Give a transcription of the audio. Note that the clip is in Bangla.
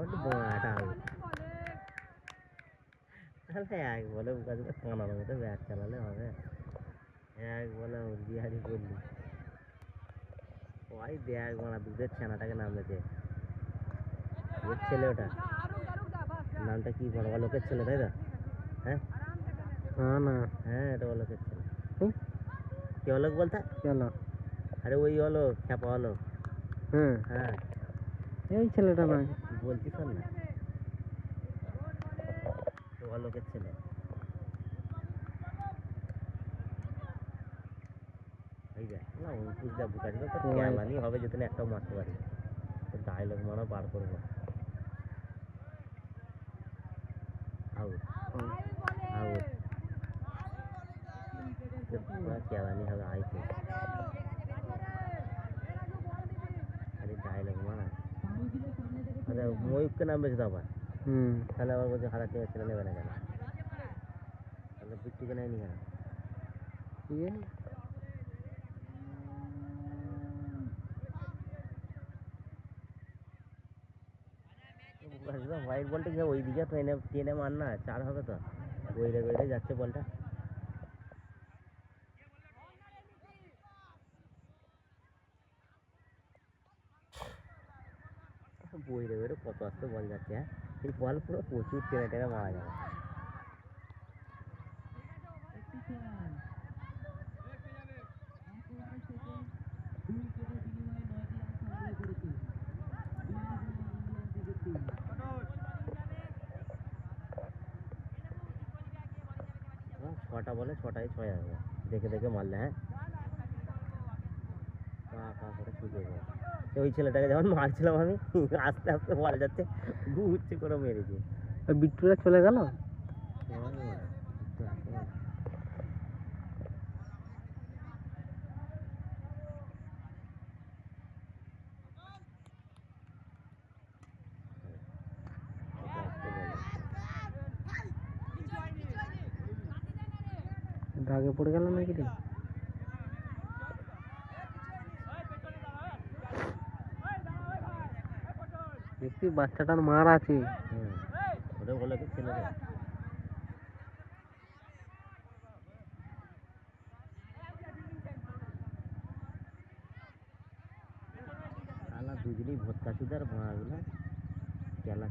ওটা বোয়াটা হবে। তাহলে এক বলে কাছে কানার মতো ব্যাট চালালে হবে? এক বলে বিহারি করলি ওই দেখ মানা দুধের ছানাটাকে নামেছে ওর ছেলে ওটা নামটা কি বড় লোকের ছেলে তাই তো? হ্যাঁ না হ্যাঁ এটা অলোকের ছেলে। কি অলোক বলতে কেন? আরে ওই হলো খ্যাপা হলো। হ্যাঁ হ্যাঁ এই ছেলেটা নয় বলছি শোন না অলোকের ছেলে। এই দেখ না অঙ্কুশ দা বুকাছি তো তোর ক্যালানি হবে যেদিন একটাও মারতে পারি তোর ডায়লগ মারা বার করবো। আউট আউট ক্যালানি হবে আইতে খালি ডায়লগ মারা। আচ্ছা ময়ূরকে নাম বেশি তো আবার তাহলে আবার বলছে হাজার টাকা ছেলে নেবে না কেন? তাহলে বিট্টুকে নেয়নি কেন? হোয়াইট বলটা গিয়ে ওই দিকে টেনে টেনে মার না চার হবে তো গইরে গইরে যাচ্ছে বলটা। বইরে বইরে কত আসতে বল যাচ্ছে। হ্যাঁ এই বল পুরো প্রচুর টেনে টেনে মারা যাবে। ছটা বলে ছটাই ছয় আসবে দেখে দেখে মারলে। হ্যাঁ করে ছুটে যায় ওই ছেলেটাকে যখন মারছিলাম আমি আস্তে আস্তে বল যাচ্ছে ঘুরছে করে মেরেছে। বিট্টুরা চলে গেল। দাগে পড়ে গেল নাকি রে? দেখছি বাচ্চাটার মার আছে। ওটা বলে কি ছেলে দুজনেই ভোটকা সুদার ভাঙাগুলো খেলা